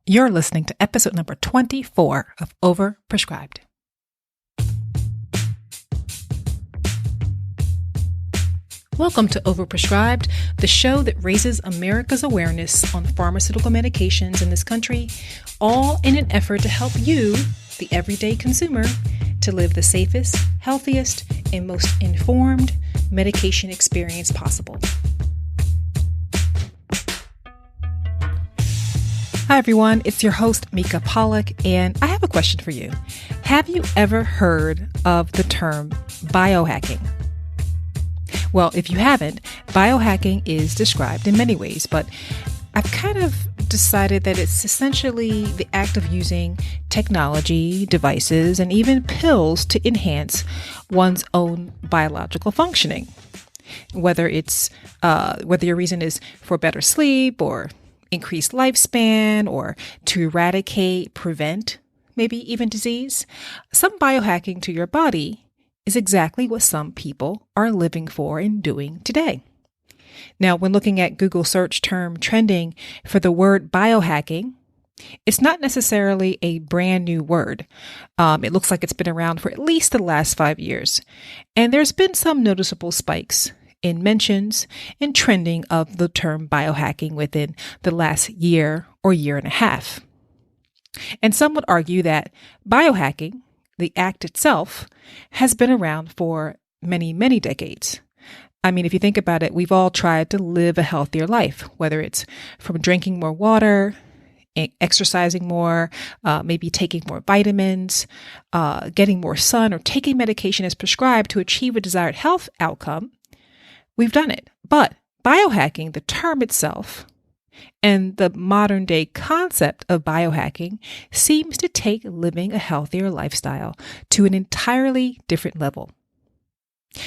You're listening to episode number 24 of Overprescribed. Welcome to Overprescribed, the show that raises America's awareness on pharmaceutical medications in this country, all in an effort to help you, the everyday consumer, to live the safest, healthiest, and most informed medication experience possible. Hi everyone, it's your host Mika Pollock, and I have a question for you. Have you ever heard of the term biohacking? Well, if you haven't, biohacking is described in many ways, but I've kind of decided that it's essentially the act of using technology, devices, and even pills to enhance one's own biological functioning. Whether your reason is for better sleep or increased lifespan or to eradicate, prevent, maybe even disease, some biohacking to your body is exactly what some people are living for and doing today. Now, when looking at Google search term trending for the word biohacking, it's not necessarily a brand new word. It looks like it's been around for at least the last 5 years. And there's been some noticeable spikes in mentions and trending of the term biohacking within the last year or year and a half. And some would argue that biohacking, the act itself, has been around for many, many decades. I mean, if you think about it, we've all tried to live a healthier life, whether it's from drinking more water, exercising more, maybe taking more vitamins, getting more sun, or taking medication as prescribed to achieve a desired health outcome. We've done it. But biohacking, the term itself, and the modern day concept of biohacking seems to take living a healthier lifestyle to an entirely different level.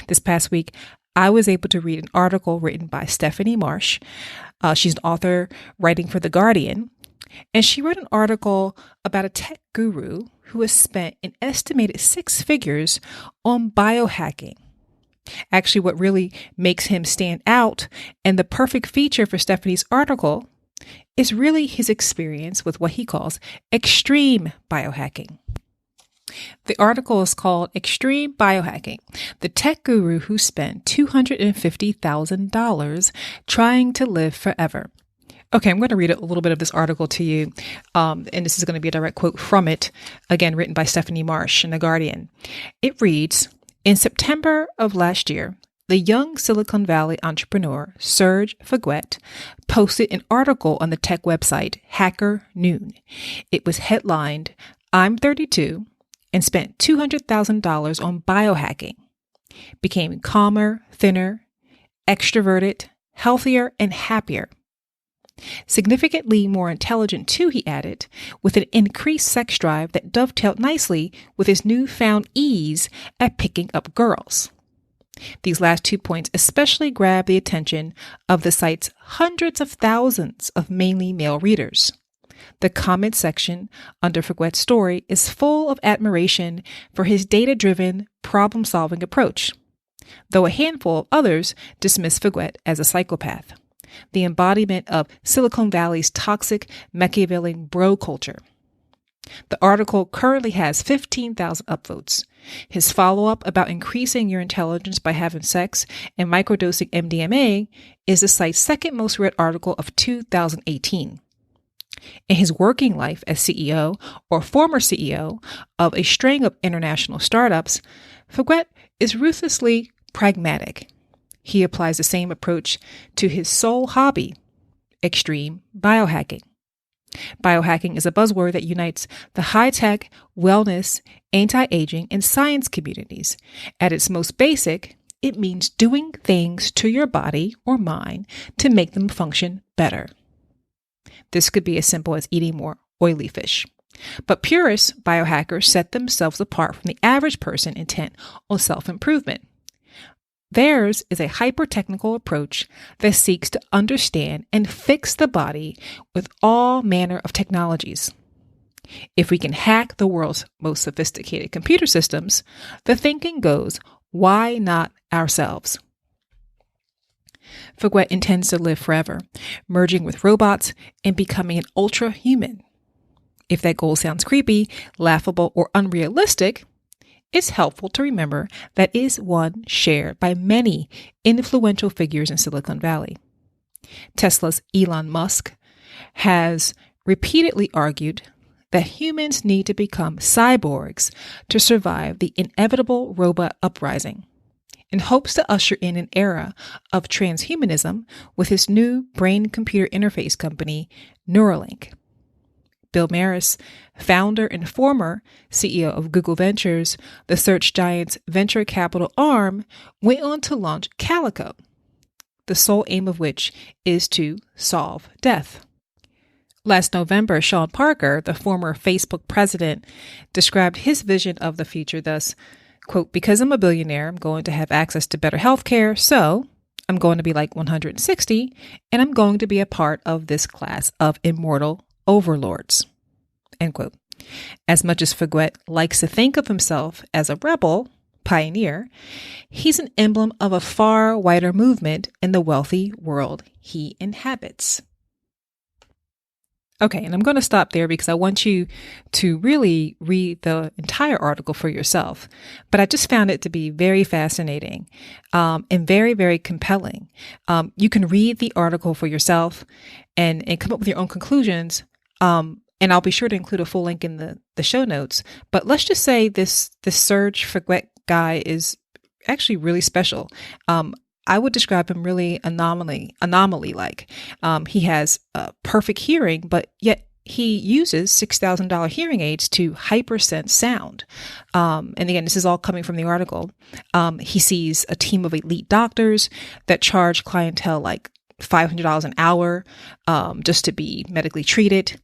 This past week, I was able to read an article written by Stephanie Marsh. She's an author writing for The Guardian, and she wrote an article about a tech guru who has spent an estimated 6 figures on biohacking. Actually, what really makes him stand out and the perfect feature for Stephanie's article is really his experience with what he calls extreme biohacking. The article is called Extreme Biohacking, the tech guru who spent $250,000 trying to live forever. Okay, I'm going to read a little bit of this article to you, and this is going to be a direct quote from it, again, written by Stephanie Marsh in The Guardian. It reads, "In September of last year, the young Silicon Valley entrepreneur Serge Faguet posted an article on the tech website Hacker Noon. It was headlined, 'I'm 32 and spent $200,000 on biohacking. Became calmer, thinner, extroverted, healthier, and happier. Significantly more intelligent too,' he added, with an increased sex drive that dovetailed nicely with his newfound ease at picking up girls." These last 2 points especially grabbed the attention of the site's hundreds of thousands of mainly male readers. The comment section under Faguet's story is full of admiration for his data-driven, problem-solving approach, though a handful of others dismiss Faguet as a psychopath, the embodiment of Silicon Valley's toxic Machiavellian bro culture. The article currently has 15,000 upvotes. His follow-up about increasing your intelligence by having sex and microdosing MDMA is the site's second most read article of 2018. In his working life as CEO or former CEO of a string of international startups, Faguet is ruthlessly pragmatic. He applies the same approach to his sole hobby, extreme biohacking. Biohacking is a buzzword that unites the high-tech, wellness, anti-aging, and science communities. At its most basic, it means doing things to your body or mind to make them function better. This could be as simple as eating more oily fish. But purist biohackers set themselves apart from the average person intent on self-improvement. Theirs is a hyper-technical approach that seeks to understand and fix the body with all manner of technologies. If we can hack the world's most sophisticated computer systems, the thinking goes, why not ourselves? Faguet intends to live forever, merging with robots and becoming an ultra-human. If that goal sounds creepy, laughable, or unrealistic, it's helpful to remember that is one shared by many influential figures in Silicon Valley. Tesla's Elon Musk has repeatedly argued that humans need to become cyborgs to survive the inevitable robot uprising, and hopes to usher in an era of transhumanism with his new brain-computer interface company, Neuralink. Bill Maris, founder and former CEO of Google Ventures, the search giant's venture capital arm, went on to launch Calico, the sole aim of which is to solve death. Last November, Sean Parker, the former Facebook president, described his vision of the future thus, quote, "Because I'm a billionaire, I'm going to have access to better healthcare, so I'm going to be like 160, and I'm going to be a part of this class of immortal overlords," end quote. As much as Faguet likes to think of himself as a rebel, pioneer, he's an emblem of a far wider movement in the wealthy world he inhabits. Okay, and I'm going to stop there because I want you to really read the entire article for yourself. But I just found it to be very fascinating and very, very compelling. You can read the article for yourself and come up with your own conclusions. And I'll be sure to include a full link in the show notes. But let's just say this Serge Faguet guy is actually really special. I would describe him really anomaly-like. He has perfect hearing, but yet he uses $6,000 hearing aids to hypersense sound. And again, this is all coming from the article. He sees a team of elite doctors that charge clientele like $500 an hour just to be medically treated.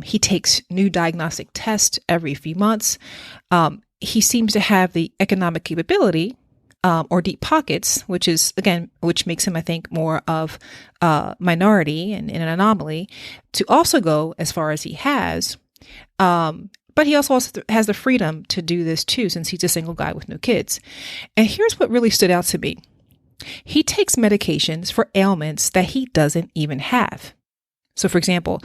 He takes new diagnostic tests every few months. He seems to have the economic capability or deep pockets, which makes him, I think, more of a minority and an anomaly, to also go as far as he has. But he also has the freedom to do this too, since he's a single guy with no kids. And here's what really stood out to me. He takes medications for ailments that he doesn't even have. So, for example,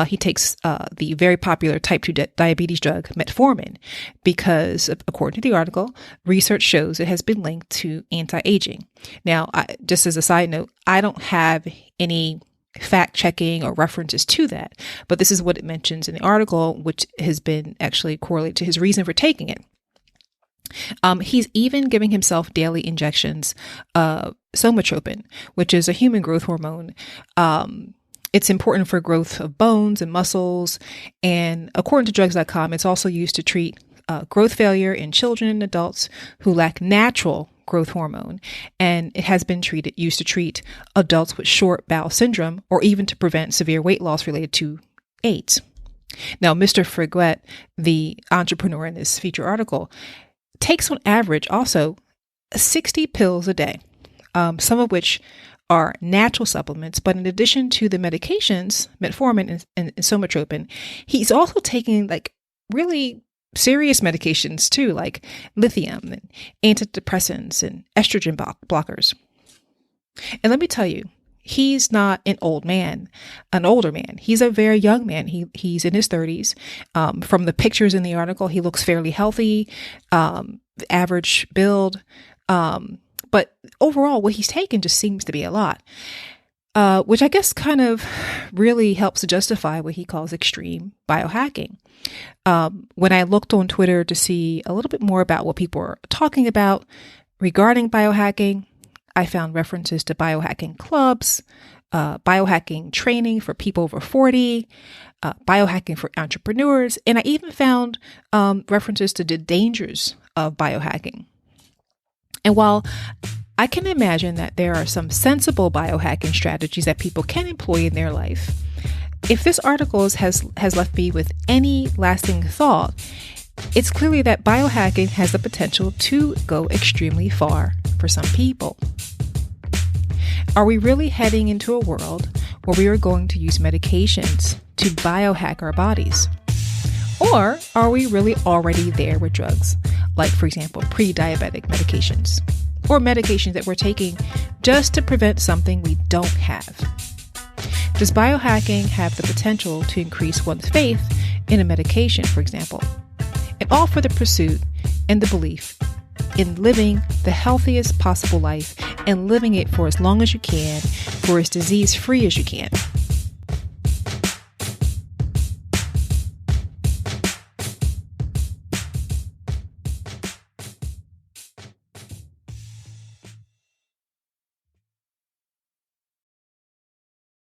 he takes the very popular type 2 diabetes drug, metformin, because, according to the article, research shows it has been linked to anti-aging. Now, just as a side note, I don't have any fact-checking or references to that, but this is what it mentions in the article, which has been actually correlated to his reason for taking it. He's even giving himself daily injections of somatropin, which is a human growth hormone. It's important for growth of bones and muscles. And according to drugs.com, it's also used to treat growth failure in children and adults who lack natural growth hormone. And it has been used to treat adults with short bowel syndrome, or even to prevent severe weight loss related to AIDS. Now, Mr. Faguet, the entrepreneur in this feature article, takes on average also 60 pills a day, some of which are natural supplements. But in addition to the medications, metformin and somatropin, he's also taking like really serious medications too, like lithium and antidepressants and estrogen blockers. And let me tell you, he's not an older man. He's a very young man. He's in his 30s. From the pictures in the article, he looks fairly healthy, average build. But overall, what he's taken just seems to be a lot, which I guess kind of really helps to justify what he calls extreme biohacking. When I looked on Twitter to see a little bit more about what people are talking about regarding biohacking, I found references to biohacking clubs, biohacking training for people over 40, biohacking for entrepreneurs, and I even found references to the dangers of biohacking. And while I can imagine that there are some sensible biohacking strategies that people can employ in their life, if this article has left me with any lasting thought, it's clearly that biohacking has the potential to go extremely far for some people. Are we really heading into a world where we are going to use medications to biohack our bodies? Or are we really already there with drugs, like, for example, pre-diabetic medications, or medications that we're taking just to prevent something we don't have? Does biohacking have the potential to increase one's faith in a medication, for example, and all for the pursuit and the belief in living the healthiest possible life and living it for as long as you can, for as disease-free as you can.